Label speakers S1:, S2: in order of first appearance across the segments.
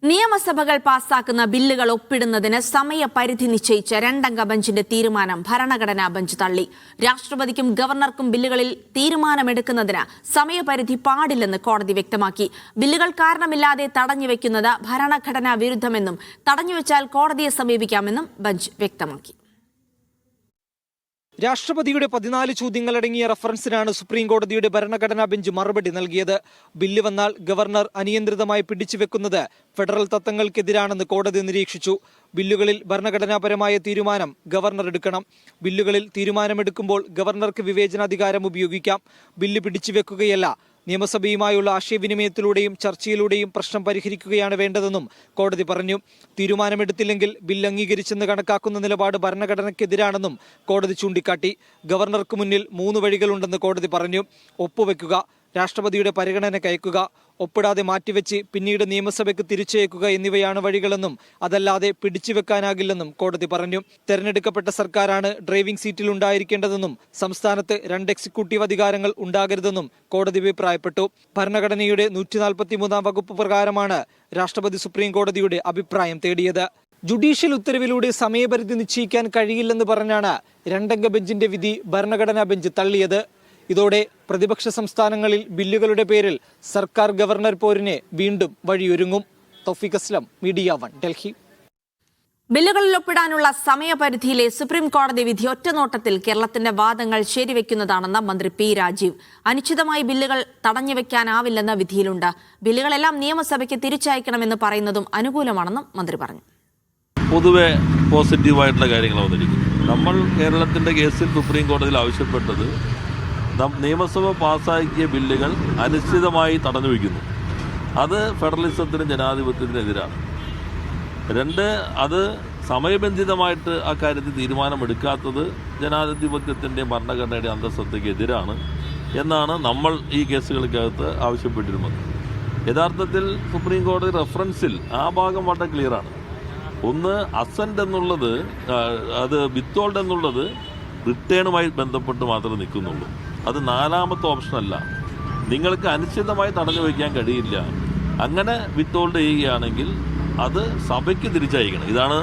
S1: നിയമസഭകൾ പാസാക്കുന്ന ബില്ലുകൾ ഒപ്പിടുന്നതിന് സമയപരിധി നിശ്ചയിച്ച രണ്ടംഗ ബെഞ്ചിന്റെ തീരുമാനം ഭരണഘടനാ ബെഞ്ച് തള്ളി. രാഷ്ട്രപതിക്കും ഗവർണർക്കും ബില്ലുകളിൽ തീരുമാനമെടുക്കുന്നതിന് സമയപരിധി പാടില്ലെന്ന് കോടതി വ്യക്തമാക്കി. ബില്ലുകൾ കാരണമില്ലാതെ തടഞ്ഞുവെക്കുന്നത് ഭരണഘടനാ വിരുദ്ധമെന്നും തടഞ്ഞുവെച്ചാൽ കോടതിയെ സമീപിക്കാമെന്നും ബെഞ്ച് വ്യക്തമാക്കി.
S2: രാഷ്ട്രപതിയുടെ 14 ചോദ്യങ്ങളടങ്ങിയ റഫറൻസിനാണ് സുപ്രീം കോടതിയുടെ ഭരണഘടനാ ബെഞ്ച് മറുപടി നൽകിയത്. ബില്ല് വന്നാൽ ഗവർണർ അനിയന്ത്രിതമായി പിടിച്ചുവെക്കുന്നത് ഫെഡറൽ തത്വങ്ങൾക്കെതിരാണെന്ന് കോടതി നിരീക്ഷിച്ചു. ബില്ലുകളിൽ ഭരണഘടനാപരമായ തീരുമാനം ഗവർണർ എടുക്കണം. ബില്ലുകളിൽ തീരുമാനമെടുക്കുമ്പോൾ ഗവർണർക്ക് വിവേചനാധികാരം ഉപയോഗിക്കാം. ബില്ല് പിടിച്ചുവെക്കുകയല്ല, നിയമസഭയുമായുള്ള ആശയവിനിമയത്തിലൂടെയും ചർച്ചയിലൂടെയും പ്രശ്നം പരിഹരിക്കുകയാണ് വേണ്ടതെന്നും കോടതി പറഞ്ഞു. തീരുമാനമെടുത്തില്ലെങ്കിൽ ബില്ല് അംഗീകരിച്ചെന്ന് കണക്കാക്കുന്ന നിലപാട് ഭരണഘടനയ്ക്കെതിരാണെന്നും കോടതി ചൂണ്ടിക്കാട്ടി. ഗവർണർക്ക് മുന്നിൽ 3 വഴികളുണ്ടെന്ന് കോടതി പറഞ്ഞു. ഒപ്പുവെക്കുക, രാഷ്ട്രപതിയുടെ പരിഗണനയ്ക്ക് അയക്കുക, ഒപ്പിടാതെ മാറ്റിവെച്ച് പിന്നീട് നിയമസഭയ്ക്ക് തിരിച്ചയക്കുക എന്നിവയാണ് വഴികളെന്നും അതല്ലാതെ പിടിച്ചുവെക്കാനാകില്ലെന്നും കോടതി പറഞ്ഞു. തെരഞ്ഞെടുക്കപ്പെട്ട സർക്കാരാണ് ഡ്രൈവിംഗ് സീറ്റിൽ ഉണ്ടായിരിക്കേണ്ടതെന്നും സംസ്ഥാനത്ത് 2 എക്സിക്യൂട്ടീവ് അധികാരങ്ങൾ ഉണ്ടാകരുതെന്നും കോടതി അഭിപ്രായപ്പെട്ടു. ഭരണഘടനയുടെ 143 വകുപ്പ് പ്രകാരമാണ് രാഷ്ട്രപതി സുപ്രീം കോടതിയുടെ അഭിപ്രായം തേടിയത്. ജുഡീഷ്യൽ ഉത്തരവിലൂടെ സമയപരിധി നിശ്ചയിക്കാൻ കഴിയില്ലെന്ന് പറഞ്ഞാണ് രണ്ടംഗ ബെഞ്ചിന്റെ വിധി ഭരണഘടനാ ബെഞ്ച് തള്ളിയത്. ഇതോടെ പ്രതിപക്ഷ സംസ്ഥാനങ്ങളിൽ ബില്ലുകളുടെ പേരിൽ സർക്കാർ ഗവർണർ പോരിന് വീണ്ടും വഴിയൊരുങ്ങും. തൗഫീഖ് അസ്ലം, മീഡിയ 1, ഡൽഹി.
S1: ബില്ലുകളിൽ ഒപ്പിടാനുള്ള സമയപരിധിയിലെ സുപ്രീം കോടതി വിധി ഒറ്റനോട്ടത്തിൽ കേരളത്തിന്റെ വാദങ്ങൾ ശരിവെക്കുന്നതാണെന്ന് മന്ത്രി പി രാജീവ്. അനിശ്ചിതമായി ബില്ലുകൾ തടഞ്ഞുവെക്കാനാവില്ലെന്ന വിധിയിലുണ്ട്. ബില്ലുകളെല്ലാം നിയമസഭയ്ക്ക് തിരിച്ചയക്കണമെന്ന് പറയുന്നതും അനുകൂലമാണെന്നും മന്ത്രി പറഞ്ഞു.
S3: പൊതുവെ പോസിറ്റീവായിട്ടുള്ള കാര്യങ്ങൾ അവതരിക്കുന്നു. നമ്മൾ കേരളത്തിന്റെ കേസിൽ സുപ്രീം കോടതിയിൽ ആവശ്യപ്പെട്ടത് നിയമസഭ പാസ്സാക്കിയ ബില്ലുകൾ അനിശ്ചിതമായി തടഞ്ഞു വയ്ക്കുന്നു. അത് ഫെഡറലിസത്തിനും ജനാധിപത്യത്തിനെതിരാണ്. 2, അത് സമയബന്ധിതമായിട്ട് ആ കാര്യത്തിൽ തീരുമാനമെടുക്കാത്തത് ജനാധിപത്യത്തിൻ്റെയും ഭരണഘടനയുടെ അന്തസ്സത്തയ്ക്ക് എതിരാണ് എന്നാണ് നമ്മൾ ഈ കേസുകൾക്കകത്ത് ആവശ്യപ്പെട്ടിരുന്നത്. യഥാർത്ഥത്തിൽ സുപ്രീം കോടതി റെഫറൻസിൽ ആ ഭാഗം വളരെ ക്ലിയറാണ്. ഒന്ന്, അസെന്റ് എന്നുള്ളത്, അത് വിത്തോൾഡ് എന്നുള്ളത് റിട്ടേണുമായി ബന്ധപ്പെട്ട് മാത്രമേ നിൽക്കുന്നുള്ളൂ. അത് 4ാമത്തെ ഓപ്ഷനല്ല. നിങ്ങൾക്ക് അനിശ്ചിതമായി തടഞ്ഞു വയ്ക്കാൻ കഴിയില്ല. അങ്ങനെ വിത്തോൾഡ് ചെയ്യുകയാണെങ്കിൽ അത് സഭയ്ക്ക് തിരിച്ചയക്കണം. ഇതാണ്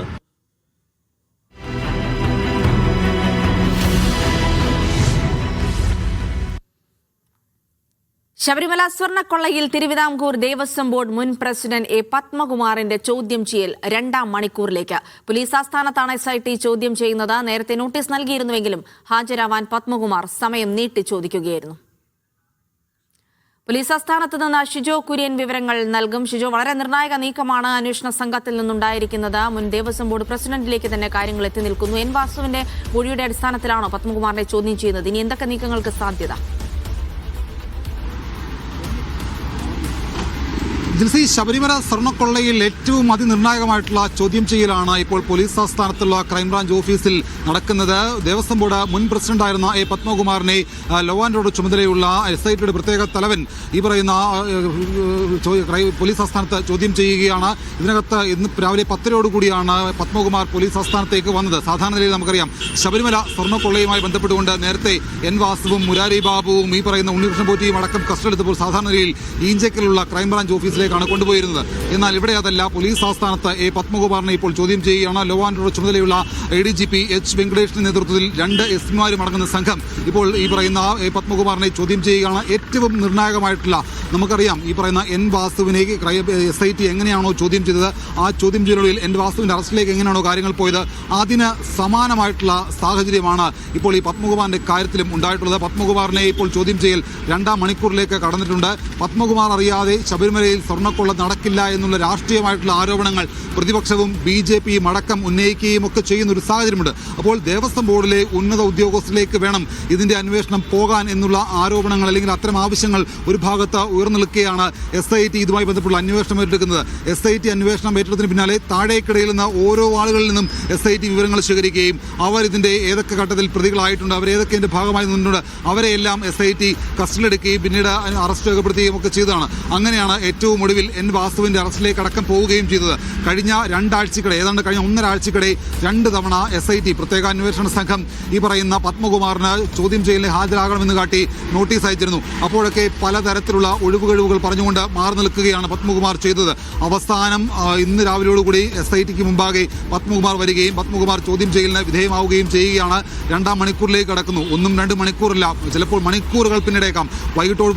S1: ശബരിമല സ്വർണ്ണക്കൊള്ളയിൽ തിരുവിതാംകൂർ ദേവസ്വം ബോർഡ് മുൻ പ്രസിഡന്റ് എ പത്മകുമാറിന്റെ ചോദ്യം ചെയ്യൽ 2ാം മണിക്കൂറിലേക്ക്. പോലീസ് ആസ്ഥാനത്താണ് SIT ചോദ്യം ചെയ്യുന്നത്. നേരത്തെ നോട്ടീസ് നൽകിയിരുന്നുവെങ്കിലും ഹാജരാവാൻ പത്മകുമാർ സമയം നീട്ടി ചോദിക്കുകയായിരുന്നു. പോലീസ് ആസ്ഥാനത്ത് നിന്ന് ഷിജോ കുര്യൻ വിവരങ്ങൾ നൽകും. ഷിജോ, വളരെ നിർണായക നീക്കമാണ് അന്വേഷണ സംഘത്തിൽ നിന്നുണ്ടായിരിക്കുന്നത്. മുൻ ദേവസ്വം ബോർഡ് പ്രസിഡന്റിലേക്ക് തന്നെ കാര്യങ്ങൾ എത്തി നിൽക്കുന്നു. N വാസുവിന്റെ മൊഴിയുടെ അടിസ്ഥാനത്തിലാണോ പത്മകുമാറിനെ ചോദ്യം ചെയ്യുന്നത്? ഇനി എന്തൊക്കെ നീക്കങ്ങൾക്ക് സാധ്യത?
S4: ശബരിമല സ്വർണ്ണക്കൊള്ളയിൽ ഏറ്റവും അതിനിർണായകമായിട്ടുള്ള ചോദ്യം ചെയ്യലാണ് ഇപ്പോൾ പോലീസ് ആസ്ഥാനത്തുള്ള ക്രൈംബ്രാഞ്ച് ഓഫീസിൽ നടക്കുന്നത്. ദേവസ്വം ബോർഡ് മുൻ പ്രസിഡന്റായിരുന്ന എ പത്മകുമാറിനെ ലോ ആൻഡ് ഓർഡർ ചുമതലയുള്ള SITയുടെ പ്രത്യേക തലവൻ ഈ പറയുന്ന പോലീസ് ആസ്ഥാനത്ത് ചോദ്യം ചെയ്യുകയാണ്. ഇതിനകത്ത് ഇന്ന് രാവിലെ 10:00 പത്മകുമാർ പോലീസ് ആസ്ഥാനത്തേക്ക് വന്നത്. സാധാരണ നിലയിൽ നമുക്കറിയാം, ശബരിമല സ്വർണ്ണക്കൊള്ളയുമായി ബന്ധപ്പെട്ടുകൊണ്ട് നേരത്തെ N വാസുവും മുരാരി ബാബുവും ഈ പറയുന്ന ഉണ്ണികൃഷ്ണൻ പോറ്റിയും അടക്കം കസ്റ്റഡിയെടുത്തപ്പോൾ സാധാരണ നിലയിൽ ഈഞ്ചക്കലുള്ള ക്രൈംബ്രാഞ്ച് ഓഫീസിലേക്ക് കൊണ്ടുപോയിരുന്നത്. എന്നാൽ ഇവിടെ അതല്ല. പോലീസ് ആസ്ഥാനത്ത് എ പത്മകുമാറിനെ ഇപ്പോൾ ചോദ്യം ചെയ്യുകയാണ്. ലോ ആൻഡ് ഓർഡർ ചുമതലയുള്ള ADGP H വെങ്കടേഷിന്റെ നേതൃത്വത്തിൽ 2 SP-മാരും അടങ്ങുന്ന സംഘം ഇപ്പോൾ ഈ പറയുന്ന എ പത്മകുമാറിനെ ചോദ്യം ചെയ്യുകയാണ്. ഏറ്റവും നിർണായകമായിട്ടുള്ള, നമുക്കറിയാം, ഈ പറയുന്ന N വാസുവിനെ SIT എങ്ങനെയാണോ ചോദ്യം ചെയ്തത്, ആ ചോദ്യം ചെയ്യലിൽ N വാസുവിന്റെ അറസ്റ്റിലേക്ക് എങ്ങനെയാണോ കാര്യങ്ങൾ പോയത്, അതിന് സമാനമായിട്ടുള്ള സാഹചര്യമാണ് ഇപ്പോൾ ഈ പത്മകുമാറിന്റെ കാര്യത്തിലും ഉണ്ടായിട്ടുള്ളത്. പത്മകുമാറിനെ ഇപ്പോൾ ചോദ്യം ചെയ്യൽ 2ാം മണിക്കൂറിലേക്ക് കടന്നിട്ടുണ്ട്. പത്മകുമാർ അറിയാതെ ശബരിമലയിൽ സ്വർണ്ണക്കൊള്ള നടക്കില്ല എന്നുള്ള രാഷ്ട്രീയമായിട്ടുള്ള ആരോപണങ്ങൾ പ്രതിപക്ഷവും BJPയും അടക്കം ഉന്നയിക്കുകയും ഒക്കെ ചെയ്യുന്ന ഒരു സാഹചര്യമുണ്ട്. അപ്പോൾ ദേവസ്വം ബോർഡിലെ ഉന്നത ഉദ്യോഗസ്ഥരിലേക്ക് വേണം ഇതിന്റെ അന്വേഷണം പോകാൻ എന്നുള്ള ആരോപണങ്ങൾ അല്ലെങ്കിൽ അത്തരം ആവശ്യങ്ങൾ ഒരു ഭാഗത്ത് ഉയർന്നു നിൽക്കുകയാണ്. SIT ഇതുമായി ബന്ധപ്പെട്ടുള്ള അന്വേഷണം ഏറ്റെടുക്കുന്നത്. SIT അന്വേഷണം ഏറ്റെടുത്തതിന് പിന്നാലെ താഴേക്കിടയിൽ നിന്ന് ഓരോ ആളുകളിൽ നിന്നും SIT വിവരങ്ങൾ ശേഖരിക്കുകയും അവർ ഇതിന്റെ ഏതൊക്കെ ഘട്ടത്തിൽ പ്രതികളായിട്ടുണ്ട്, അവരേതൊക്കെ ഇതിന്റെ ഭാഗമായി നിന്നിട്ടുണ്ട്, അവരെയെല്ലാം SIT കസ്റ്റഡിയിലെടുക്കുകയും പിന്നീട് അറസ്റ്റ് രേഖപ്പെടുത്തുകയും ഒക്കെ ചെയ്തതാണ്. അങ്ങനെയാണ് ഏറ്റവും ഒടുവിൽ N വാസുവിന്റെ അറസ്റ്റിലേക്ക് അടക്കം പോവുകയും ചെയ്തത്. കഴിഞ്ഞ കഴിഞ്ഞ രണ്ടാഴ്ചക്കിടെ ഏതാണ്ട് കഴിഞ്ഞ 1.5 ആഴ്ചക്കിടെ 2 തവണ SIT പ്രത്യേക അന്വേഷണ സംഘം ഈ പറയുന്ന പത്മകുമാറിന് ചോദ്യം ചെയ്യലിന് ഹാജരാകണമെന്ന് കാട്ടി നോട്ടീസ് അയച്ചിരുന്നു. അപ്പോഴൊക്കെ പലതരത്തിലുള്ള ഒഴിവുകഴിവുകൾ പറഞ്ഞുകൊണ്ട് മാറി നിൽക്കുകയാണ് പത്മകുമാർ ചെയ്തത്. അവസാനം ഇന്ന് രാവിലെയോടുകൂടി SITക്ക് മുമ്പാകെ പത്മകുമാർ വരികയും പത്മകുമാർ ചോദ്യം ചെയ്യലിന് വിധേയമാവുകയും ചെയ്യുകയാണ്. 2-ാം മണിക്കൂറിലേക്ക് കടക്കുന്നു. 1-2 മണിക്കൂറില്ല, ചിലപ്പോൾ മണിക്കൂറുകൾ പിന്നിടേക്കാം.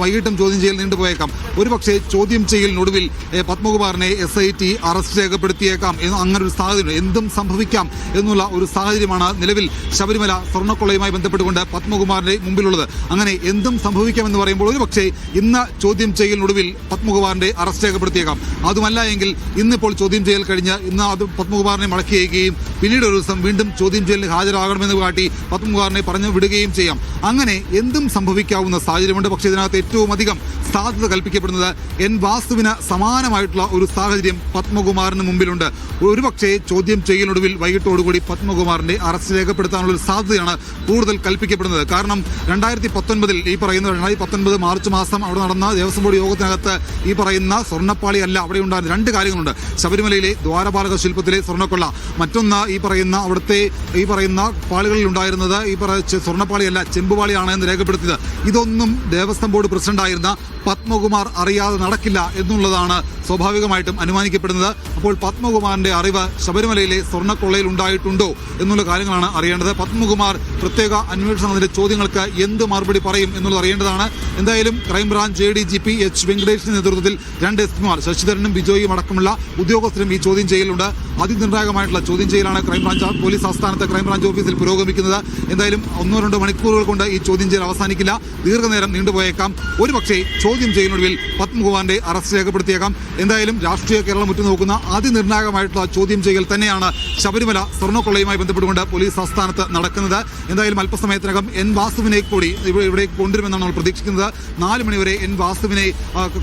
S4: വൈകിട്ടും ചോദ്യം ചെയ്യൽ നീണ്ടുപോയേക്കാം. ഒരുപക്ഷെ ചോദ്യം ചെയ്യലിനൊടുവിൽ പത്മകുമാറിനെ SIT അറസ്റ്റ് രേഖപ്പെടുത്തിയേക്കാം. അങ്ങനെ ഒരു സാഹചര്യം, എന്തും സംഭവിക്കാം എന്നുള്ള ഒരു സാഹചര്യമാണ് നിലവിൽ ശബരിമല സ്വർണ്ണക്കൊള്ളയുമായി ബന്ധപ്പെട്ടുകൊണ്ട് പത്മകുമാറിന്റെ മുമ്പിലുള്ളത്. അങ്ങനെ എന്തും സംഭവിക്കാമെന്ന് പറയുമ്പോൾ ഒരുപക്ഷെ ഇന്ന് ചോദ്യം ചെയ്യലിനൊടുവിൽ പത്മകുമാറിന്റെ അറസ്റ്റ് രേഖപ്പെടുത്തിയേക്കാം. അതുമല്ല എങ്കിൽ ഇന്നിപ്പോൾ ചോദ്യം ചെയ്യൽ കഴിഞ്ഞ് ഇന്ന് അത് പത്മകുമാറിനെ മടക്കി അയക്കുകയും പിന്നീട് ഒരു ദിവസം വീണ്ടും ചോദ്യം ചെയ്യലിന് ഹാജരാകണമെന്ന് കാട്ടി പത്മകുമാറിനെ പറഞ്ഞു വിടുകയും ചെയ്യാം. അങ്ങനെ എന്തും സംഭവിക്കാവുന്ന സാഹചര്യമുണ്ട്. പക്ഷേ ഇതിനകത്ത് ഏറ്റവും അധികം സാധ്യത കൽപ്പിക്കപ്പെടുന്നത് N വാസുവിന് സമാനമായിട്ടുള്ള ഒരു സാഹചര്യം പത്മകുമാറിന് മുമ്പിലുണ്ട്. ഒരുപക്ഷെ ചോദ്യം ചെയ്യലിനൊടുവിൽ വൈകിട്ടോടുകൂടി പത്മകുമാറിന്റെ അറസ്റ്റ് രേഖപ്പെടുത്താനുള്ള ഒരു സാധ്യതയാണ് കൂടുതൽ കൽപ്പിക്കപ്പെടുന്നത്. കാരണം 2019 ഈ പറയുന്ന 2019 മാർച്ച് മാസം അവിടെ നടന്ന ദേവസ്വം ബോർഡ് യോഗത്തിനകത്ത് ഈ പറയുന്ന സ്വർണ്ണപ്പാളി അല്ല അവിടെ ഉണ്ടായിരുന്ന 2 കാര്യങ്ങളുണ്ട്. ശബരിമലയിലെ ദ്വാരപാലക ശില്പത്തിലെ സ്വർണ്ണക്കൊള്ള, മറ്റൊന്ന് ഈ പറയുന്ന അവിടുത്തെ ഈ പറയുന്ന പാളികളിൽ ഉണ്ടായിരുന്നത് ഈ സ്വർണ്ണപ്പാളിയല്ല ചെമ്പുപാളിയാണ് എന്ന് രേഖപ്പെടുത്തിയത്. ഇതൊന്നും ദേവസ്വം ബോർഡ് പ്രസിഡന്റായിരുന്ന പത്മകുമാർ അറിയാതെ നടക്കില്ല എന്നുള്ളതാണ് സ്വാഭാവികമായിട്ടും അനുമാനിക്കപ്പെടുന്നത്. അപ്പോൾ പത്മകുമാറിന്റെ അറിവ് ശബരിമലയിലെ സ്വർണ്ണക്കൊള്ളയിൽ ഉണ്ടായിട്ടുണ്ടോ എന്നുള്ള കാര്യങ്ങളാണ് അറിയേണ്ടത്. പത്മകുമാർ പ്രത്യേക അന്വേഷണം അതിന്റെ ചോദ്യങ്ങൾക്ക് എന്ത് മറുപടി പറയും എന്നുള്ളത് അറിയേണ്ടതാണ്. എന്തായാലും ക്രൈംബ്രാഞ്ച് ADGP H വെങ്കടേഷിന്റെ നേതൃത്വത്തിൽ 2 SPമാർ ശശിധരനും ബിജോയും അടക്കമുള്ള ഉദ്യോഗസ്ഥരും ഈ ചോദ്യം ചെയ്യലുണ്ട്. അതിനിർണായകമായിട്ടുള്ള ചോദ്യം ചെയ്യലാണ് ക്രൈംബ്രാഞ്ച് പോലീസ് ആസ്ഥാനത്ത് ക്രൈംബ്രാഞ്ച് ഓഫീസിൽ പുരോഗമിക്കുന്നത്. എന്തായാലും 1-2 മണിക്കൂറുകൾ കൊണ്ട് ഈ ചോദ്യം ചെയ്യൽ അവസാനിക്കില്ല, ദീർഘനേരം നീണ്ടുപോയേക്കാം. ഒരുപക്ഷെ ചോദ്യം ചെയ്യലിനൊടുവിൽ പത്മകുമാറിന്റെ അറസ്റ്റ് രേഖപ്പെടുത്തിയേക്കാം. എന്തായാലും രാഷ്ട്രീയ കേരളം ഉറ്റുനോക്കുന്ന അതിനിർണായകമായിട്ടുള്ള ചോദ്യം ചെയ്യൽ തന്നെയാണ് ശബരിമല സ്വർണ്ണക്കൊള്ളയുമായി ബന്ധപ്പെട്ടുകൊണ്ട് പോലീസ് ആസ്ഥാനത്ത് നടക്കുന്നത്. എന്തായാലും അല്പസമയത്തിനകം N വാസുവിനെ കൂടി ഇവിടെ കൊണ്ടുവരുമെന്നാണ് നമ്മൾ പ്രതീക്ഷിക്കുന്നത്. 4 മണിവരെ N വാസുവിനെ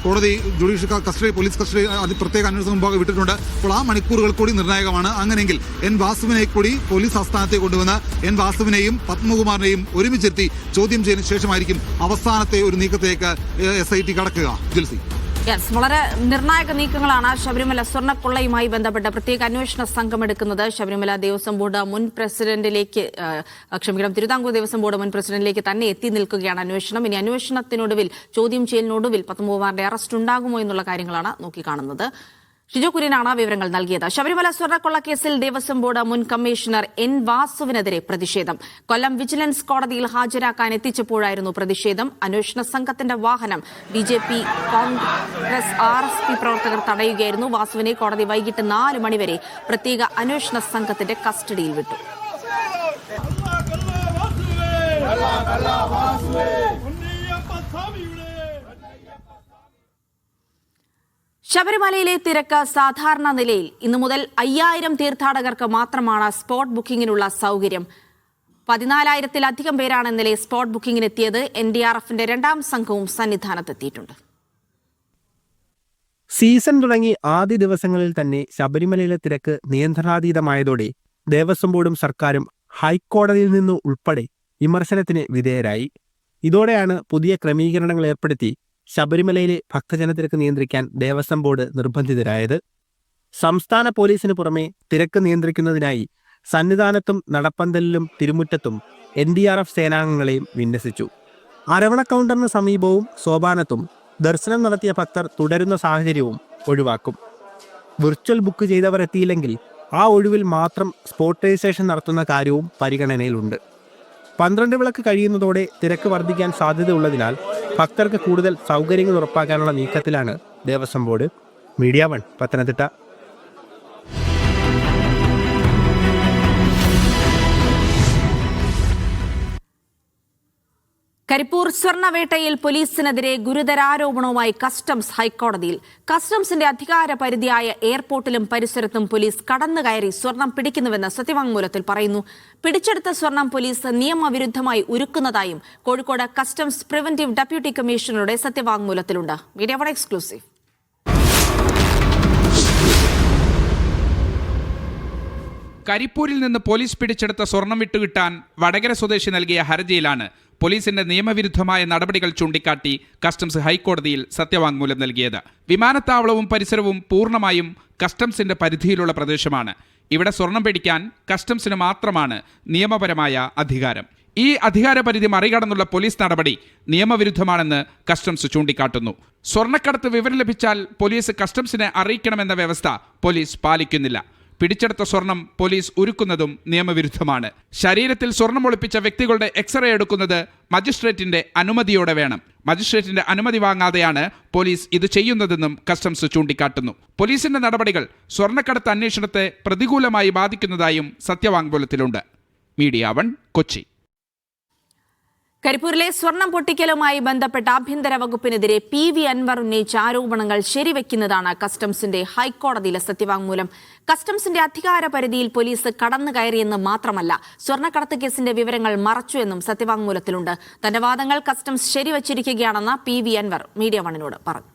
S4: കോടതി ജുഡീഷ്യൽ കസ്റ്റഡി പോലീസ് കസ്റ്റഡി പ്രത്യേക അന്വേഷണ മുമ്പാകെ വിട്ടിട്ടുണ്ട്. അപ്പോൾ ആ മണിക്കൂറുകൾ കൂടി നിർണായകമാണ്. അങ്ങനെയെങ്കിൽ N വാസുവിനെ കൂടി പോലീസ് ആസ്ഥാനത്തേക്ക് കൊണ്ടുവന്ന് N വാസുവിനെയും പത്മകുമാറിനെയും ഒരുമിച്ചെത്തി ചോദ്യം ചെയ്തതിനു ശേഷമായിരിക്കും അവസാനത്തെ ഒരു നീക്കത്തേക്ക് SIT കടക്കുക. ജിൽസി,
S1: വളരെ നിർണായക നീക്കങ്ങളാണ് ശബരിമല സ്വർണ്ണക്കൊള്ളയുമായി ബന്ധപ്പെട്ട പ്രത്യേക അന്വേഷണ സംഘം എടുക്കുന്നത്. ശബരിമല ദേവസ്വം ബോർഡ് മുൻ പ്രസിഡന്റിലേക്ക് തിരുവിതാംകൂർ ദേവസ്വം ബോർഡ് മുൻ പ്രസിഡന്റിലേക്ക് തന്നെ എത്തി നിൽക്കുകയാണ് അന്വേഷണം. ഇനി അന്വേഷണത്തിനൊടുവിൽ ചോദ്യം ചെയ്യലിനൊടുവിൽ പത്മകുമാറിന്റെ അറസ്റ്റ് ഉണ്ടാകുമോ എന്നുള്ള കാര്യങ്ങളാണ് നോക്കിക്കാണുന്നത്. ഷിജോ കുര്യനാണ് വിവരങ്ങൾ നൽകിയത്. ശബരിമല സ്വർണ്ണക്കൊള്ള കേസിൽ ദേവസ്വം ബോർഡ് മുൻ കമ്മീഷണർ N വാസുവിനെതിരെ പ്രതിഷേധം. കൊല്ലം വിജിലൻസ് കോടതിയിൽ ഹാജരാക്കാൻ എത്തിച്ചപ്പോഴായിരുന്നു പ്രതിഷേധം. അന്വേഷണ സംഘത്തിന്റെ വാഹനം BJP, കോൺഗ്രസ്, RSP പ്രവർത്തകർ തടയുകയായിരുന്നു. വാസുവിനെ കോടതി വൈകിട്ട് 4 മണിവരെ പ്രത്യേക അന്വേഷണ സംഘത്തിന്റെ കസ്റ്റഡിയിൽ വിട്ടു. ശബരിമലയിലെ തിരക്ക് സാധാരണ നിലയിൽ. ഇന്നു മുതൽ 5000 തീർത്ഥാടകർക്ക് മാത്രമാണ് സ്പോട്ട് ബുക്കിംഗിനുള്ള സൗകര്യം. 14,000-ലധികം പേരാണ് ഇന്നലെ സ്പോട്ട് ബുക്കിംഗിനെത്തിയത്. NDRFന്റെ 2ാം സംഘവും സന്നിധാനത്തെത്തിയിട്ടുണ്ട്.
S5: സീസൺ തുടങ്ങി ആദ്യ ദിവസങ്ങളിൽ തന്നെ ശബരിമലയിലെ തിരക്ക് നിയന്ത്രണാതീതമായതോടെ ദേവസ്വം ബോർഡും സർക്കാരും ഹൈക്കോടതിയിൽ നിന്നു ഉൾപ്പെടെ വിമർശനത്തിന് വിധേയരായി. ഇതോടെയാണ് പുതിയ ക്രമീകരണങ്ങൾ ഏർപ്പെടുത്തി ശബരിമലയിലെ ഭക്തജനത്തിരക്ക് നിയന്ത്രിക്കാൻ ദേവസ്വം ബോർഡ് നിർബന്ധിതരായത്. സംസ്ഥാന പോലീസിന് പുറമെ തിരക്ക് നിയന്ത്രിക്കുന്നതിനായി സന്നിധാനത്തും നടപ്പന്തലിലും തിരുമുറ്റത്തും NDRF സേനാംഗങ്ങളെയും വിന്യസിച്ചു. അരവണ കൗണ്ടറിന് സമീപവും സോപാനത്തും ദർശനം നടത്തിയ ഭക്തർ തുടരുന്ന സാഹചര്യവും ഒഴിവാക്കും. വിർച്വൽ ബുക്ക് ചെയ്തവർ എത്തിയില്ലെങ്കിൽ ആ ഒഴിവിൽ മാത്രം സ്പോട്ട് രജിസ്ട്രേഷൻ നടത്തുന്ന കാര്യവും പരിഗണനയിലുണ്ട്. 12 വിളക്ക് കഴിയുന്നതോടെ തിരക്ക് വർദ്ധിക്കാൻ സാധ്യതയുള്ളതിനാൽ ഭക്തർക്ക് കൂടുതൽ സൗകര്യങ്ങൾ ഉറപ്പാക്കാനുള്ള നീക്കത്തിലാണ് ദേവസ്വം ബോർഡ്. മീഡിയ 1 പത്തനംതിട്ട.
S1: കരിപ്പൂർ സ്വർണ്ണവേട്ടയിൽ പോലീസിനെതിരെ ഗുരുതരാരോപണവുമായി കസ്റ്റംസ് ഹൈക്കോടതിയിൽ. കസ്റ്റംസിന്റെ അധികാര പരിധിയായ എയർപോർട്ടിലും പരിസരത്തും പോലീസ് കടന്നുകയറി സ്വർണം പിടിക്കുന്നുവെന്ന് സത്യവാങ്മൂലത്തിൽ പറയുന്നു. പിടിച്ചെടുത്ത സ്വർണം പോലീസ് നിയമവിരുദ്ധമായി ഉരുക്കുന്നതായും കോഴിക്കോട് കസ്റ്റംസ് പ്രിവന്റീവ് ഡെപ്യൂട്ടി കമ്മീഷണറുടെ സത്യവാങ്മൂലത്തിലുണ്ട്. Media 1 exclusive.
S6: കരിപ്പൂരിൽ നിന്ന് പോലീസ് പിടിച്ചെടുത്ത സ്വർണം വിട്ടുകിട്ടാൻ വടകര സ്വദേശി നൽകിയ ഹർജിയിലാണ് പോലീസിന്റെ നിയമവിരുദ്ധമായ നടപടികൾ ചൂണ്ടിക്കാട്ടി കസ്റ്റംസ് ഹൈക്കോടതിയിൽ സത്യവാങ്മൂലം നൽകിയത്. വിമാനത്താവളവും പരിസരവും പൂർണ്ണമായും കസ്റ്റംസിന്റെ പരിധിയിലുള്ള പ്രദേശമാണ്. ഇവിടെ സ്വർണം പിടിക്കാൻ കസ്റ്റംസിന് മാത്രമാണ് നിയമപരമായ അധികാരം. ഈ അധികാരപരിധി മറികടന്നുള്ള പോലീസ് നടപടി നിയമവിരുദ്ധമാണെന്ന് കസ്റ്റംസ് ചൂണ്ടിക്കാട്ടുന്നു. സ്വർണ്ണക്കടത്ത് വിവരം ലഭിച്ചാൽ പോലീസ് കസ്റ്റംസിനെ അറിയിക്കണമെന്ന വ്യവസ്ഥ പോലീസ് പാലിക്കുന്നില്ല. പിടിച്ചെടുത്ത സ്വർണം പോലീസ് ഉരുക്കുന്നതും നിയമവിരുദ്ധമാണ്. ശരീരത്തിൽ സ്വർണം ഒളിപ്പിച്ച വ്യക്തികളുടെ എക്സ്റേ എടുക്കുന്നത് മജിസ്ട്രേറ്റിന്റെ അനുമതിയോടെ വേണം. മജിസ്ട്രേറ്റിന്റെ അനുമതി വാങ്ങാതെയാണ് പോലീസ് ഇത് ചെയ്യുന്നതെന്നും കസ്റ്റംസ് ചൂണ്ടിക്കാട്ടുന്നു. പോലീസിന്റെ നടപടികൾ സ്വർണ്ണക്കടത്ത് അന്വേഷണത്തെ പ്രതികൂലമായി ബാധിക്കുന്നതായും സത്യവാങ്മൂലത്തിലുണ്ട്. മീഡിയ 1 കൊച്ചി.
S1: കരിപ്പൂരിലെ സ്വർണം പൊട്ടിക്കലുമായി ബന്ധപ്പെട്ട ആഭ്യന്തര വകുപ്പിനെതിരെ PV അൻവർ ഉന്നയിച്ച ആരോപണങ്ങൾ ശരിവെക്കുന്നതാണ് കസ്റ്റംസിന്റെ ഹൈക്കോടതിയിലെ സത്യവാങ്മൂലം. കസ്റ്റംസിന്റെ അധികാര പരിധിയിൽ പോലീസ് കടന്നു കയറിയെന്ന് മാത്രമല്ല, സ്വർണ്ണക്കടത്ത് കേസിന്റെ വിവരങ്ങൾ മറച്ചു എന്നും സത്യവാങ്മൂലത്തിലുണ്ട്. തന്റെ വാദങ്ങൾ കസ്റ്റംസ് ശരിവച്ചിരിക്കുകയാണെന്ന് PV അൻവർ മീഡിയ 1നോട് പറഞ്ഞു.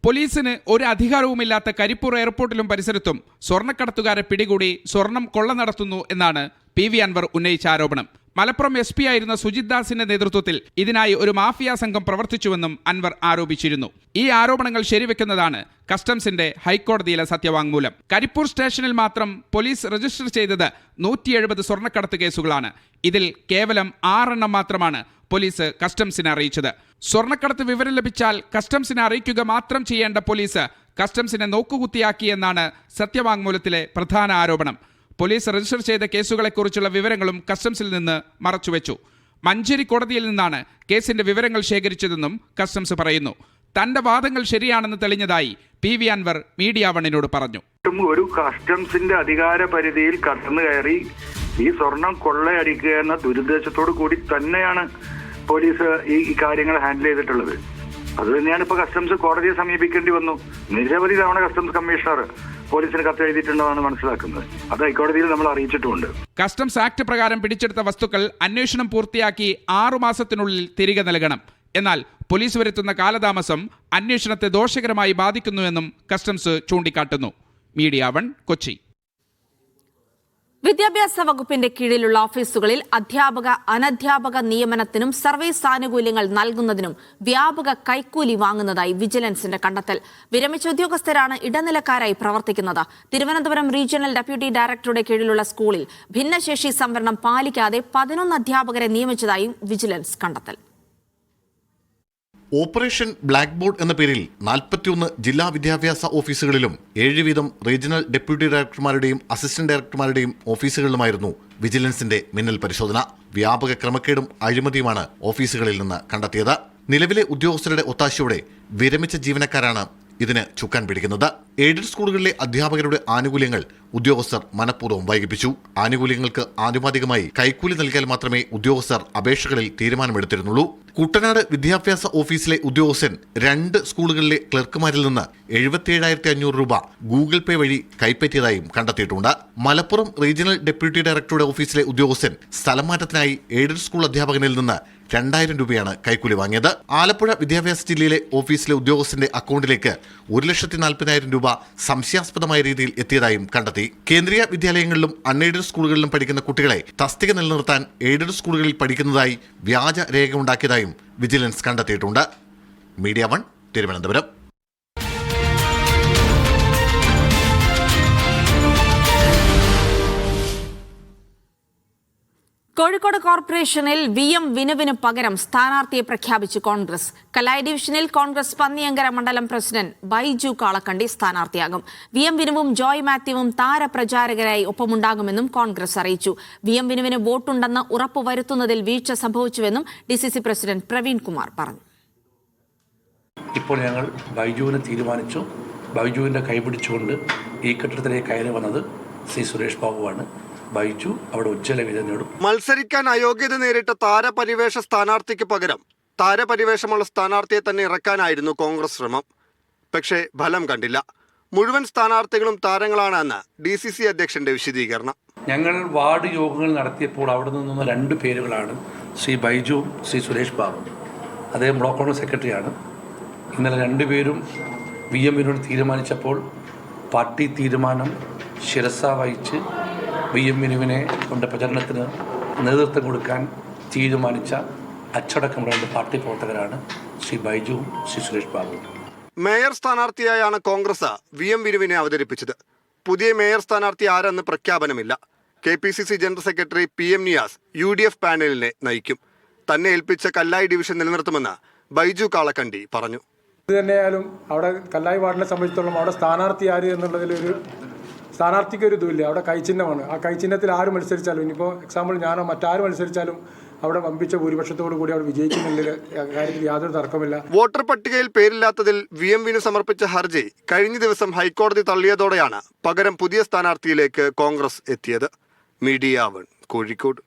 S6: പോലീസിന് ഒരു അധികാരവുമില്ലാത്ത കരിപ്പൂർ എയർപോർട്ടിലും പരിസരത്തും സ്വർണ്ണക്കടത്തുകാരെ പിടികൂടി സ്വർണം കൊള്ള നടത്തുന്നു എന്നാണ് PV അൻവർ ഉന്നയിച്ച ആരോപണം. മലപ്പുറം SP ആയിരുന്ന സുജിത് ദാസിന്റെ നേതൃത്വത്തിൽ ഇതിനായി ഒരു മാഫിയ സംഘം പ്രവർത്തിച്ചുവെന്നും അൻവർ ആരോപിച്ചിരുന്നു. ഈ ആരോപണങ്ങൾ ശരിവെക്കുന്നതാണ് കസ്റ്റംസിന്റെ ഹൈക്കോടതിയിലെ സത്യവാങ്മൂലം. കരിപ്പൂർ സ്റ്റേഷനിൽ മാത്രം പോലീസ് രജിസ്റ്റർ ചെയ്തത് 170 സ്വർണ്ണക്കടത്ത് കേസുകളാണ്. ഇതിൽ കേവലം 6 എണ്ണം മാത്രമാണ് പോലീസ് കസ്റ്റംസിനെ അറിയിച്ചത്. സ്വർണ്ണക്കടത്ത് വിവരം ലഭിച്ചാൽ കസ്റ്റംസിനെ അറിയിക്കുക മാത്രം ചെയ്യേണ്ട പോലീസ് കസ്റ്റംസിനെ നോക്കുകുത്തിയാക്കിയെന്നാണ് സത്യവാങ്മൂലത്തിലെ പ്രധാന ആരോപണം. പോലീസ് രജിസ്റ്റർ ചെയ്ത കേസുകളെക്കുറിച്ചുള്ള വിവരങ്ങളും കസ്റ്റംസിൽ നിന്ന് മറച്ചുവെച്ചു. മഞ്ചേരി കോടതിയിൽ നിന്നാണ് കേസിന്റെ വിവരങ്ങൾ ശേഖരിച്ചതെന്നും കസ്റ്റംസ് പറയുന്നു. തന്റെ വാദങ്ങൾ ശരിയാണെന്ന് തെളിഞ്ഞതായി PV അൻവർ മീഡിയ 1നോട് പറഞ്ഞു.
S7: ഒരു കസ്റ്റംസിന്റെ അധികാര പരിധിയിൽ കടന്നു കയറി ഈ സ്വർണം കൊള്ളയടിക്കുക എന്ന ദുരുദ്ദേശത്തോടു കൂടി തന്നെയാണ് പോലീസ് ഈ കാര്യങ്ങൾ ഹാൻഡിൽ ചെയ്തിട്ടുള്ളത്. അത് തന്നെയാണ് ഇപ്പൊ കസ്റ്റംസ് കോടതിയെ സമീപിക്കേണ്ടി വന്നു. നിരവധി തവണ കസ്റ്റംസ് കമ്മീഷണർ പോലീസിന് കത്ത് എഴുതിയിട്ടുണ്ടെന്നാണ് മനസ്സിലാക്കുന്നത്. അത് ഹൈക്കോടതിയിൽ നമ്മൾ അറിയിച്ചിട്ടുമുണ്ട്.
S6: കസ്റ്റംസ് ആക്ട് പ്രകാരം പിടിച്ചെടുത്ത വസ്തുക്കൾ അന്വേഷണം പൂർത്തിയാക്കി 6 മാസത്തിനുള്ളിൽ തിരികെ നൽകണം. എന്നാൽ പോലീസ് വരുത്തുന്ന കാലതാമസം അന്വേഷണത്തെ ദോഷകരമായി ബാധിക്കുന്നുവെന്നും കസ്റ്റംസ് ചൂണ്ടിക്കാട്ടുന്നു. മീഡിയ 1 കൊച്ചി.
S1: വിദ്യാഭ്യാസ വകുപ്പിന്റെ കീഴിലുള്ള ഓഫീസുകളിൽ അധ്യാപക അനധ്യാപക നിയമനത്തിനും സർവീസ് ആനുകൂല്യങ്ങൾ നൽകുന്നതിനും വ്യാപക കൈക്കൂലി വാങ്ങുന്നതായി വിജിലൻസിന്റെ കണ്ടെത്തൽ. വിരമിച്ച ഉദ്യോഗസ്ഥരാണ് ഇടനിലക്കാരായി പ്രവർത്തിക്കുന്നത്. തിരുവനന്തപുരം റീജിയണൽ ഡെപ്യൂട്ടി ഡയറക്ടറുടെ കീഴിലുള്ള സ്കൂളിൽ ഭിന്നശേഷി സംവരണം പാലിക്കാതെ 11 അധ്യാപകരെ നിയമിച്ചതായും വിജിലൻസ് കണ്ടെത്തൽ.
S8: ഓപ്പറേഷൻ ബ്ലാക്ക് ബോർഡ് എന്ന പേരിൽ 41 ജില്ലാ വിദ്യാഭ്യാസ ഓഫീസുകളിലും 7 വീതം റീജിയണൽ ഡെപ്യൂട്ടി ഡയറക്ടർമാരുടെയും അസിസ്റ്റന്റ് ഡയറക്ടർമാരുടെയും ഓഫീസുകളിലുമായിരുന്നു വിജിലൻസിന്റെ മിന്നൽ പരിശോധന. വ്യാപക ക്രമക്കേടും അഴിമതിയുമാണ് ഓഫീസുകളിൽ നിന്ന് കണ്ടെത്തിയത്. നിലവിലെ ഉദ്യോഗസ്ഥരുടെ ഒത്താശയോടെ വിരമിച്ച ജീവനക്കാരാണ് ഇതിന് ചുക്കാൻ പിടിക്കുന്നത്. എയ്ഡഡ് സ്കൂളുകളിലെ അധ്യാപകരുടെ ആനുകൂല്യങ്ങൾ ഉദ്യോഗസ്ഥർ മനഃപൂർവ്വം വൈകിപ്പിച്ചു. ആനുകൂല്യങ്ങൾക്ക് ആനുപാതികമായി കൈക്കൂലി നൽകിയാൽ മാത്രമേ ഉദ്യോഗസ്ഥർ അപേക്ഷകളിൽ തീരുമാനമെടുത്തിരുന്നുള്ളൂ. കുട്ടനാട് വിദ്യാഭ്യാസ ഓഫീസിലെ ഉദ്യോഗസ്ഥൻ 2 സ്കൂളുകളിലെ ക്ലർക്കുമാരിൽ നിന്ന് 77,500 രൂപ ഗൂഗിൾ പേ വഴി കൈപ്പറ്റിയതായും കണ്ടെത്തിയിട്ടുണ്ട്. മലപ്പുറം റീജിയണൽ ഡെപ്യൂട്ടി ഡയറക്ടറുടെ ഓഫീസിലെ ഉദ്യോഗസ്ഥൻ സ്ഥലമാറ്റത്തിനായി എയ്ഡഡ് സ്കൂൾ അധ്യാപകനിൽ നിന്ന് 2,000 രൂപയാണ് കൈക്കൂലി വാങ്ങിയത്. ആലപ്പുഴ വിദ്യാഭ്യാസ ജില്ലയിലെ ഓഫീസിലെ ഉദ്യോഗസ്ഥന്റെ അക്കൗണ്ടിലേക്ക് 1,40,000 രൂപ സംശയാസ്പദമായ രീതിയിൽ എത്തിയതായും കണ്ടെത്തി. കേന്ദ്രീയ വിദ്യാലയങ്ങളിലും അൺഎയ്ഡഡ് സ്കൂളുകളിലും പഠിക്കുന്ന കുട്ടികളെ തസ്തിക നിലനിർത്താൻ എയ്ഡഡ് സ്കൂളുകളിൽ പഠിക്കുന്നതായി വ്യാജ രേഖ ഉണ്ടാക്കിയതായും വിജിലൻസ് കണ്ടെത്തിയിട്ടുണ്ട്. മീഡിയ 1 തിരുവനന്തപുരം.
S1: കോഴിക്കോട് കോർപ്പറേഷനിൽ VM വിനുവിന് പകരം സ്ഥാനാർത്ഥിയെ പ്രഖ്യാപിച്ചു കോൺഗ്രസ്. കലായി ഡിവിഷനിൽ കോൺഗ്രസ് പന്നിയങ്കര മണ്ഡലം പ്രസിഡന്റ് ബൈജു കാളക്കണ്ടി സ്ഥാനാർത്ഥിയാകും. VM വിനുവും ജോയ് മാത്യുവും താരപ്രചാരകരായി ഒപ്പമുണ്ടാകുമെന്നും കോൺഗ്രസ് അറിയിച്ചു. VM വിനുവിന് വോട്ടുണ്ടെന്ന് ഉറപ്പുവരുത്തുന്നതിൽ വീഴ്ച സംഭവിച്ചുവെന്നും DCC പ്രസിഡന്റ് പ്രവീൺ കുമാർ പറഞ്ഞു.
S9: ഇപ്പോൾ ഞങ്ങൾ ബൈജുവിനെ തീരുമാനിച്ചു. ബൈജുവിൻ്റെ കൈപിടിച്ചുകൊണ്ട് ഈ കെട്ടിടത്തിലേക്ക് കയറി വന്നത് ശ്രീ സുരേഷ് ബാബുവാണ്. ബൈജു അവിടെ ഉജ്ജ്വല വിജയം നേടും.
S10: മത്സരിക്കാൻ അയോഗ്യത നേരിട്ട താരപരിവേഷ സ്ഥാനാർത്ഥിക്ക് പകരം താരപരിവേഷമുള്ള സ്ഥാനാർത്ഥിയെ തന്നെ ഇറക്കാനായിരുന്നു കോൺഗ്രസ് ശ്രമം. പക്ഷേ ഫലം കണ്ടില്ല. മുഴുവൻ സ്ഥാനാർത്ഥികളും താരങ്ങളാണെന്ന് DCC അധ്യക്ഷന്റെ വിശദീകരണം.
S9: ഞങ്ങൾ വാർഡ് യോഗങ്ങൾ നടത്തിയപ്പോൾ അവിടെ നിന്നുള്ള 2 പേരുകളാണ് ശ്രീ ബൈജുവും ശ്രീ സുരേഷ് ബാബു. അദ്ദേഹം ബ്ലോക്ക് കോൺഗ്രസ് സെക്രട്ടറിയാണ്. ഇന്നലെ 2 പേരും VM വിനോട് തീരുമാനിച്ചപ്പോൾ പാർട്ടി തീരുമാനം ശിരസ വഹിച്ച് VM വിനുവിനെ കൊണ്ട് പ്രചരണത്തിന് നേതൃത്വം കൊടുക്കാൻ തീരുമാനിച്ച അച്ചടക്കമുള്ള 2 പാർട്ടി പ്രവർത്തകരാണ് ശ്രീ ബൈജുവും ശ്രീ സുരേഷ് ബാബുവും.
S10: മേയർ സ്ഥാനാർത്ഥിയായാണ് കോൺഗ്രസ് VM വിനുവിനെ അവതരിപ്പിച്ചത്. പുതിയ മേയർ സ്ഥാനാർത്ഥി ആരെന്ന് പ്രഖ്യാപനമില്ല. KPCC general secretary PM Niyas UDF പാനലിനെ നയിക്കും. തന്നെ ഏൽപ്പിച്ച കല്ലായി ഡിവിഷൻ നിലനിർത്തുമെന്ന് ബൈജു കാളക്കണ്ടി പറഞ്ഞു.
S11: ഇത് തന്നെയായാലും അവിടെ കല്ലായി വാർഡിനെ സംബന്ധിച്ചിടത്തോളം അവിടെ സ്ഥാനാർത്ഥി ആര് എന്നുള്ളതിലൊരു സ്ഥാനാർത്ഥിക്ക് ഒരു ഇതുമില്ല. അവിടെ കൈച്ചിഹ്നമാണ്. ആ കൈച്ചിഹ്നത്തിൽ ആര് മത്സരിച്ചാലും, ഇനിയിപ്പോൾ എക്സാമ്പിൾ ഞാനോ മറ്റാര് മത്സരിച്ചാലും അവിടെ വമ്പിച്ച ഭൂരിപക്ഷത്തോടു കൂടി അവിടെ വിജയിക്കുന്നില്ല. കാര്യത്തിൽ യാതൊരു തർക്കമില്ല.
S10: വോട്ടർ പട്ടികയിൽ പേരില്ലാത്തതിൽ VM വിനു സമർപ്പിച്ച ഹർജി കഴിഞ്ഞ ദിവസം ഹൈക്കോടതി തള്ളിയതോടെയാണ് പകരം പുതിയ സ്ഥാനാർത്ഥിയിലേക്ക് കോൺഗ്രസ് എത്തിയത്. മീഡിയ 1 കോഴിക്കോട്.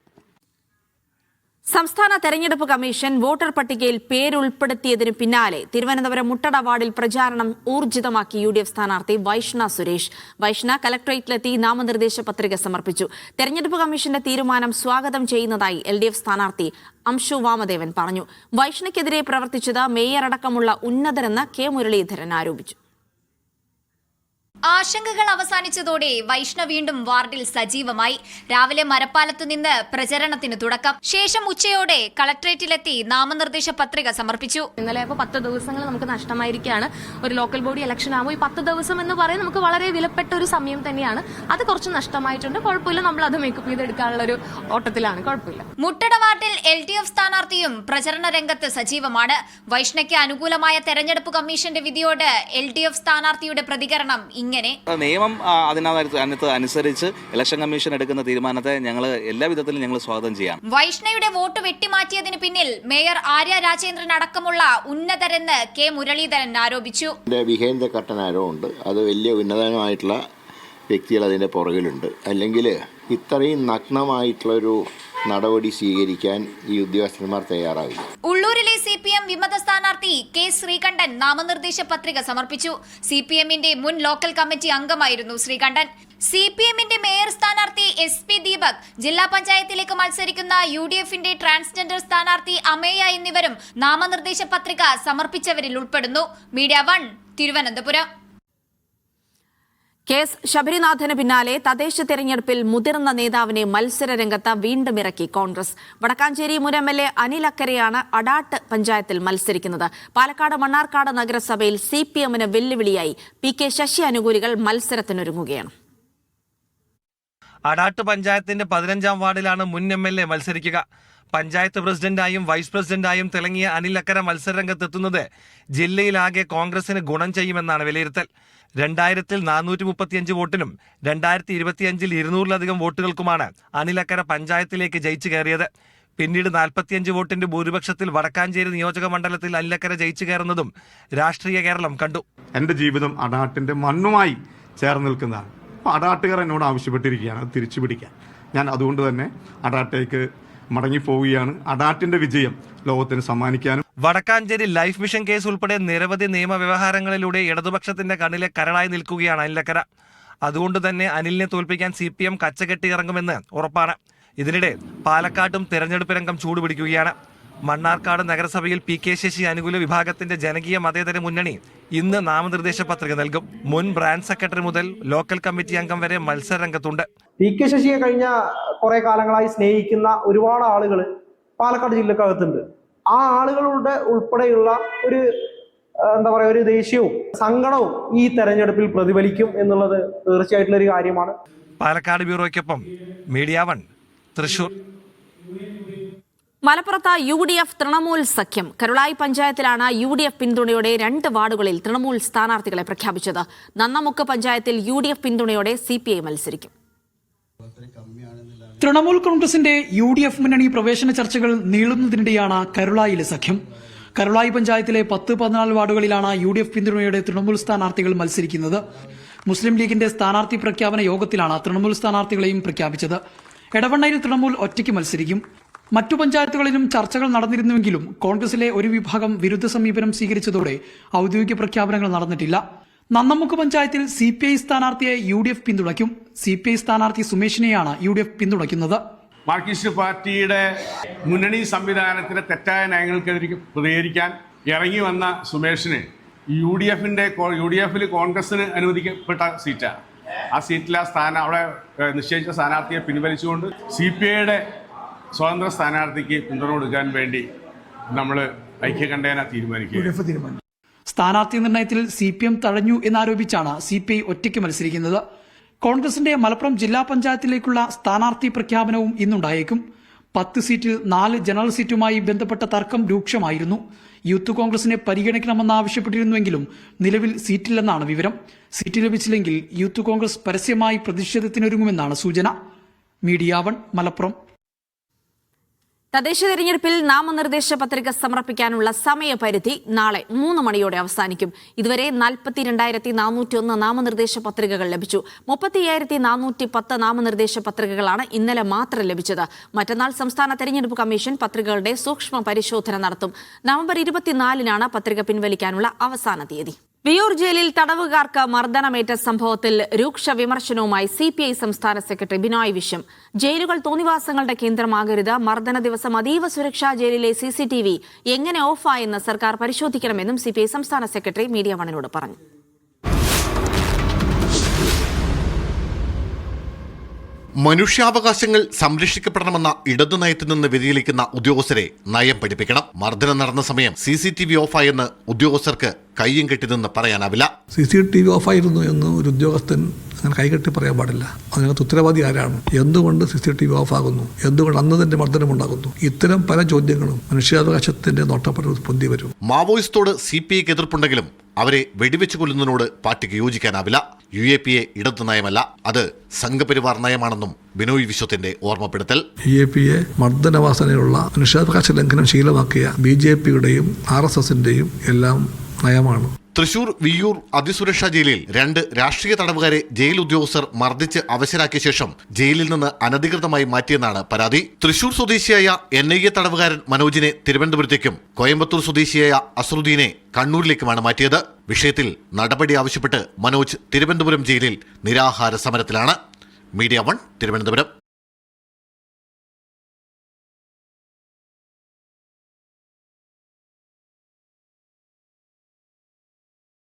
S1: സംസ്ഥാന തെരഞ്ഞെടുപ്പ് കമ്മീഷൻ വോട്ടർ പട്ടികയിൽ പേരുൾപ്പെടുത്തിയതിന് പിന്നാലെ തിരുവനന്തപുരം മുട്ടട വാർഡിൽ പ്രചാരണം ഊർജിതമാക്കി UDF സ്ഥാനാർത്ഥി വൈഷ്ണ സുരേഷ്. വൈഷ്ണ കലക്ടറേറ്റിലെത്തി നാമനിർദ്ദേശ പത്രിക സമർപ്പിച്ചു. തെരഞ്ഞെടുപ്പ് കമ്മീഷന്റെ തീരുമാനം സ്വാഗതം ചെയ്യുന്നതായി LDF സ്ഥാനാർത്ഥി അംശു വാമദേവൻ പറഞ്ഞു. വൈഷ്ണയ്ക്കെതിരെ പ്രവർത്തിച്ചത് മേയർ അടക്കമുള്ള ഉന്നതരെന്ന് K മുരളീധരൻ ആരോപിച്ചു.
S12: ആശങ്കകൾ അവസാനിച്ചതോടെ വൈഷ്ണ വീണ്ടും വാർഡിൽ സജീവമായി. രാവിലെ മരപ്പാലത്തു നിന്ന് പ്രചരണത്തിന് തുടക്കം. ശേഷം ഉച്ചയോടെ കളക്ടറേറ്റിലെത്തി നാമനിർദ്ദേശ പത്രിക സമർപ്പിച്ചു.
S13: ഇന്നലെ 10 ദിവസങ്ങൾ നമുക്ക് നഷ്ടമായിരിക്കുകയാണ്. ഒരു ലോക്കൽ ബോഡി ഇലക്ഷൻ ആകുമ്പോൾ ഈ 10 ദിവസം എന്ന് പറയുന്നത് നമുക്ക് വളരെ വിലപ്പെട്ട ഒരു സമയം തന്നെയാണ്. അത് കുറച്ച് നഷ്ടമായിട്ടുണ്ട്. കുഴപ്പമില്ല, നമ്മൾ അത് മേക്കപ്പ് ചെയ്തെടുക്കാനുള്ള ഒരു ഓട്ടത്തിലാണ്. കുഴപ്പമില്ല.
S12: മുട്ടട വാർഡിൽ LDF സ്ഥാനാർത്ഥിയും പ്രചരണ രംഗത്ത് സജീവമാണ്. വൈഷ്ണയ്ക്ക് അനുകൂലമായ തെരഞ്ഞെടുപ്പ് കമ്മീഷന്റെ വിധിയോട് LDF സ്ഥാനാർത്ഥിയുടെ പ്രതികരണം
S14: നിയമം അതിനകത്ത് അനുസരിച്ച് ഇലക്ഷൻ കമ്മീഷൻ എടുക്കുന്ന തീരുമാനത്തെ ഞങ്ങൾ എല്ലാ വിധത്തിലും ഞങ്ങൾ സ്വാഗതം ചെയ്യാം.
S12: വൈഷ്ണയുടെ വോട്ട് വെട്ടിമാറ്റിയതിന് പിന്നിൽ മേയർ ആര്യ രാജേന്ദ്രൻ അടക്കമുള്ള ഉന്നതരെന്ന് K മുരളീധരൻ ആരോപിച്ചു.
S15: ബിഹൈൻഡ് ദ കർട്ടൻ ആരോ ഉണ്ട്. അത് വലിയ ഉന്നതമായിട്ടുള്ള വ്യക്തികൾ അതിൻ്റെ പുറകിലുണ്ട്. അല്ലെങ്കിൽ ഇത്രയും നഗ്നമായിട്ടുള്ളൊരു നടപടി സ്വീകരിക്കാൻ ഈ ഉദ്യോഗസ്ഥന്മാർ തയ്യാറാവില്ല.
S12: ഉള്ളൂരിലെ CPM വിമത സ്ഥാനാർത്ഥി K ശ്രീകണ്ഠൻ നാമനിർദ്ദേശ പത്രിക സമർപ്പിച്ചു. CPMന്റെ മുൻ ലോക്കൽ കമ്മിറ്റി അംഗമായിരുന്നു ശ്രീകണ്ഠൻ. CPMന്റെ മേയർ സ്ഥാനാർത്ഥി SP ദീപക്, ജില്ലാ പഞ്ചായത്തിലേക്ക് മത്സരിക്കുന്ന UDFന്റെ ട്രാൻസ്ജെൻഡർ സ്ഥാനാർത്ഥി അമേയ എന്നിവരും നാമനിർദ്ദേശ പത്രിക സമർപ്പിച്ചവരിൽ ഉൾപ്പെടുന്നു. മീഡിയ 1 തിരുവനന്തപുരം.
S1: കേസ് ശബരിനാഥന് പിന്നാലെ തദ്ദേശ തെരഞ്ഞെടുപ്പിൽ മുതിർന്ന നേതാവിനെ മത്സര രംഗത്ത് വീണ്ടും ഇറക്കി കോൺഗ്രസ്. വടക്കാഞ്ചേരി മുൻ MLA അനിൽ അക്കരെയാണ് അടാട്ട് പഞ്ചായത്തിൽ മത്സരിക്കുന്നത്. പാലക്കാട് മണ്ണാർക്കാട് നഗരസഭയിൽ CPMന് വെല്ലുവിളിയായി PK ശശി അനുകൂലികൾ മത്സരത്തിനൊരുങ്ങുകയാണ്.
S2: അടാട്ട് പഞ്ചായത്തിന്റെ 15ാം വാർഡിലാണ് മുൻ MLA മത്സരിക്കുക. പഞ്ചായത്ത് പ്രസിഡന്റായും വൈസ് പ്രസിഡന്റായും തിളങ്ങിയ അനിൽ അക്കര മത്സരരംഗത്തെത്തുന്നത് ജില്ലയിലാകെ കോൺഗ്രസിന് ഗുണം ചെയ്യുമെന്നാണ് വിലയിരുത്തൽ. 2000-ൽ 435 വോട്ടിനും 2025-ൽ 200-ലധികം വോട്ടുകൾക്കുമാണ് അനിൽ അക്കര പഞ്ചായത്തിലേക്ക് ജയിച്ചു കയറിയത്. പിന്നീട് 45 വോട്ടിന്റെ ഭൂരിപക്ഷത്തിൽ വടക്കാഞ്ചേരി നിയോജക മണ്ഡലത്തിൽ അനിൽ അക്കര ജയിച്ചു കയറുന്നതും രാഷ്ട്രീയ കേരളം കണ്ടു.
S16: എൻ്റെ ജീവിതം അടാട്ടിന്റെ മണ്ണുമായി ചേർന്ന് നിൽക്കുന്നതാണ്. അടാട്ടുകാർ എന്നോട് ആവശ്യപ്പെട്ടിരിക്കുകയാണ് അത് തിരിച്ചു പിടിക്കാൻ. ഞാൻ അതുകൊണ്ട് തന്നെ അടാട്ടേക്ക് മടങ്ങിപ്പോവുകയാണ്. അടാട്ടിന്റെ വിജയം ലോകത്തിന് സമ്മാനിക്കാനും.
S2: വടക്കാഞ്ചേരി ലൈഫ് മിഷൻ കേസ് ഉൾപ്പെടെ നിരവധി നിയമവ്യവഹാരങ്ങളിലൂടെ ഇടതുപക്ഷത്തിന്റെ കണ്ണിലെ കരളായി നിൽക്കുകയാണ് അനിലക്കര. അതുകൊണ്ട് തന്നെ അനിലിനെ തോൽപ്പിക്കാൻ CPM കച്ചകെട്ടി ഇറങ്ങുമെന്ന് ഉറപ്പാണ്. ഇതിനിടെ പാലക്കാട്ടും തെരഞ്ഞെടുപ്പ് രംഗം ചൂടുപിടിക്കുകയാണ്. മണ്ണാർക്കാട് നഗരസഭയിൽ PK ശശി അനുകൂല വിഭാഗത്തിന്റെ ജനകീയ മതേതര മുന്നണി ഇന്ന് നാമനിർദ്ദേശ പത്രിക നൽകും. മുൻ ബ്രാഞ്ച് സെക്രട്ടറി മുതൽ ലോക്കൽ കമ്മിറ്റി അംഗം വരെ മത്സരരംഗത്തുണ്ട്.
S17: PK ശശിയെ കഴിഞ്ഞ കുറെ കാലങ്ങളായി സ്നേഹിക്കുന്ന ഒരുപാട് ആളുകൾ പാലക്കാട് ജില്ലക്കകത്തുണ്ട്. ആ ആളുകളുടെ ഉൾപ്പെടെയുള്ള ഒരു ഒരു ദേഷ്യവും സങ്കടവും ഈ തെരഞ്ഞെടുപ്പിൽ പ്രതിഫലിക്കും എന്നുള്ളത് തീർച്ചയായിട്ടുള്ള ഒരു കാര്യമാണ്.
S2: പാലക്കാട് ബ്യൂറോയ്ക്കൊപ്പം മീഡിയ 1 തൃശൂർ.
S1: മലപ്പുറത്ത് UDF തൃണമൂൽ സഖ്യം. കരുളായി പഞ്ചായത്തിലാണ് UDF പിന്തുണയോടെ 2 വാർഡുകളിൽ തൃണമൂൽ സ്ഥാനാർത്ഥികളെ പ്രഖ്യാപിച്ചത്. നന്നമുക്ക് പഞ്ചായത്തിൽ UDF പിന്തുണയോടെ CPI മത്സരിക്കും.
S18: തൃണമൂൽ കോൺഗ്രസിന്റെ UDF മുന്നണി പ്രവേശന ചർച്ചകൾ നീളുന്നതിനിടെയാണ് കരുളായിലെ സഖ്യം. കരുളായി പഞ്ചായത്തിലെ 10-14 വാർഡുകളിലാണ് UDF പിന്തുണയോടെ തൃണമൂൽ സ്ഥാനാർത്ഥികൾ മത്സരിക്കുന്നത്. മുസ്ലിം ലീഗിന്റെ സ്ഥാനാർത്ഥി പ്രഖ്യാപന യോഗത്തിലാണ് തൃണമൂൽ സ്ഥാനാർത്ഥികളെയും പ്രഖ്യാപിച്ചത്. എടവണ്ണയിൽ തൃണമൂൽ ഒറ്റയ്ക്ക് മത്സരിക്കും. മറ്റു പഞ്ചായത്തുകളിലും ചർച്ചകൾ നടന്നിരുന്നുവെങ്കിലും കോൺഗ്രസിലെ ഒരു വിഭാഗം വിരുദ്ധ സമീപനം സ്വീകരിച്ചതോടെ ഔദ്യോഗിക പ്രഖ്യാപനങ്ങൾ നടന്നിട്ടില്ല. നന്നമുക്ക് പഞ്ചായത്തിൽ CPI സ്ഥാനാർത്ഥിയെ UDF പിന്തുണയ്ക്കും. CPI സ്ഥാനാർത്ഥി സുമേഷിനെയാണ് UDF പിന്തുണയ്ക്കുന്നത്.
S16: മാർക്സിസ്റ്റ് പാർട്ടിയുടെ മുന്നണി സംവിധാനത്തിലെ തെറ്റായ നയങ്ങൾക്കെതിരെ പ്രതികരിക്കാൻ ഇറങ്ങി വന്ന സുമേഷിന് UDFിൽ കോൺഗ്രസിന് അനുവദിക്കപ്പെട്ട സീറ്റാണ്.
S19: ആ സീറ്റിലെ അവിടെ നിശ്ചയിച്ച സ്ഥാനാർത്ഥിയെ പിൻവലിച്ചുകൊണ്ട് CPIയുടെ സ്വതന്ത്ര സ്ഥാനാർത്ഥിക്ക് പിന്തുണ കൊടുക്കാൻ വേണ്ടി നമ്മൾ ഐക്യകണ്ഠേന തീരുമാനിക്കുക.
S18: സ്ഥാനാർത്ഥി നിർണയത്തിൽ CPM തഴഞ്ഞു എന്നാരോപിച്ചാണ് CPI ഒറ്റയ്ക്ക് മത്സരിക്കുന്നത്. കോൺഗ്രസിന്റെ മലപ്പുറം ജില്ലാ പഞ്ചായത്തിലേക്കുള്ള സ്ഥാനാർത്ഥി പ്രഖ്യാപനവും ഇന്നുണ്ടായേക്കും. 10 സീറ്റിൽ 4 ജനറൽ സീറ്റുമായി ബന്ധപ്പെട്ട തർക്കം രൂക്ഷമായിരുന്നു. യൂത്ത് കോൺഗ്രസിനെ പരിഗണിക്കണമെന്നാവശ്യപ്പെട്ടിരുന്നുവെങ്കിലും നിലവിൽ സീറ്റില്ലെന്നാണ് വിവരം. സീറ്റ് ലഭിച്ചില്ലെങ്കിൽ യൂത്ത് കോൺഗ്രസ് പരസ്യമായി പ്രതിഷേധത്തിനൊരുങ്ങുമെന്നാണ് സൂചന. മീഡിയ 1 മലപ്പുറം.
S1: തദ്ദേശ തെരഞ്ഞെടുപ്പിൽ നാമനിർദ്ദേശ പത്രിക സമർപ്പിക്കാനുള്ള സമയപരിധി നാളെ 3 മണിയോടെ അവസാനിക്കും. ഇതുവരെ 42,401 നാമനിർദ്ദേശ പത്രികകൾ ലഭിച്ചു. 35,410 നാമനിർദ്ദേശ പത്രികകളാണ് ഇന്നലെ മാത്രം ലഭിച്ചത്. മറ്റന്നാൾ സംസ്ഥാന തെരഞ്ഞെടുപ്പ് കമ്മീഷൻ പത്രികകളുടെ സൂക്ഷ്മ പരിശോധന നടത്തും. നവംബർ 24-നാണ് പത്രിക പിൻവലിക്കാനുള്ള അവസാന തീയതി. വിയൂർ ജയിലിൽ തടവുകാർക്ക് മർദ്ദനമേറ്റ സംഭവത്തിൽ രൂക്ഷ വിമർശനവുമായി CPI സംസ്ഥാന സെക്രട്ടറി ബിനോയ് വിശ്വം. ജയിലുകൾ തോന്നിവാസങ്ങളുടെ കേന്ദ്രമാകരുത്, മർദ്ദന ദിവസം അതീവ സുരക്ഷാ ജയിലിലെ CCTV എങ്ങനെ ഓഫായെന്ന് സർക്കാർ പരിശോധിക്കണമെന്നും CPI സംസ്ഥാന സെക്രട്ടറി മീഡിയ 1-നോട് പറഞ്ഞു.
S8: മനുഷ്യാവകാശങ്ങൾ സംരക്ഷിക്കപ്പെടണമെന്ന ഇടതുനയത്തിൽ നിന്ന് വ്യതിചലിക്കുന്ന ഉദ്യോഗസ്ഥരെ നയം പഠിപ്പിക്കണം. മർദ്ദനം നടന്ന സമയം CCTV ഓഫായെന്ന് ഉദ്യോഗസ്ഥർക്ക് കയ്യും കെട്ടി നിന്ന് പറയാനാവില്ല.
S20: CCTV ഓഫായിരുന്നു എന്ന് ഒരു ഉദ്യോഗസ്ഥൻ അങ്ങനെ കൈകെട്ടി പറയാൻ പാടില്ല. അതിനകത്ത് ഉത്തരവാദി ആരാണ്? എന്തുകൊണ്ട് CCTV ഓഫാകുന്നു? എന്തുകൊണ്ട് അന്ന് തന്നെ മർദ്ദനമുണ്ടാകുന്നു? ഇത്തരം പല ചോദ്യങ്ങളും മനുഷ്യാവകാശത്തിന്റെ നോട്ടപ്പെട്ട് പൊന്തി വരും.
S8: മാവോയിസ്റ്റോട് CPIക്ക് എതിർപ്പുണ്ടെങ്കിലും അവരെ വെടിവെച്ച് കൊല്ലുന്നതിനോട് പാർട്ടിക്ക് യോജിക്കാനാവില്ല. UAPA ഇടതു നയമല്ല, അത് സംഘപരിവാർ നയമാണെന്നും ബിനോയ് വിശ്വത്തിന്റെ ഓർമ്മപ്പെടുത്തൽ.
S20: UAPA മർദ്ദനവാസനയുള്ള മനുഷ്യാവകാശ ലംഘനം ശീലമാക്കിയ BJPയുടെയും RSSന്റെയും എല്ലാം നയമാണ്.
S8: തൃശൂർ വിയൂർ അതിസുരക്ഷാ ജയിലിൽ 2 രാഷ്ട്രീയ തടവുകാരെ ജയിൽ ഉദ്യോഗസ്ഥർ മർദ്ദിച്ച് അവശരാക്കിയ ശേഷം ജയിലിൽ നിന്ന് അനധികൃതമായി മാറ്റിയെന്നാണ് പരാതി. തൃശൂർ സ്വദേശിയായ NIA തടവുകാരൻ മനോജിനെ തിരുവനന്തപുരത്തേക്കും കോയമ്പത്തൂർ സ്വദേശിയായ അസറുദ്ദീനെ കണ്ണൂരിലേക്കുമാണ് മാറ്റിയത്. വിഷയത്തിൽ നടപടി ആവശ്യപ്പെട്ട് മനോജ് തിരുവനന്തപുരം ജയിലിൽ നിരാഹാര സമരത്തിലാണ്. മീഡിയ 1 തിരുവനന്തപുരം.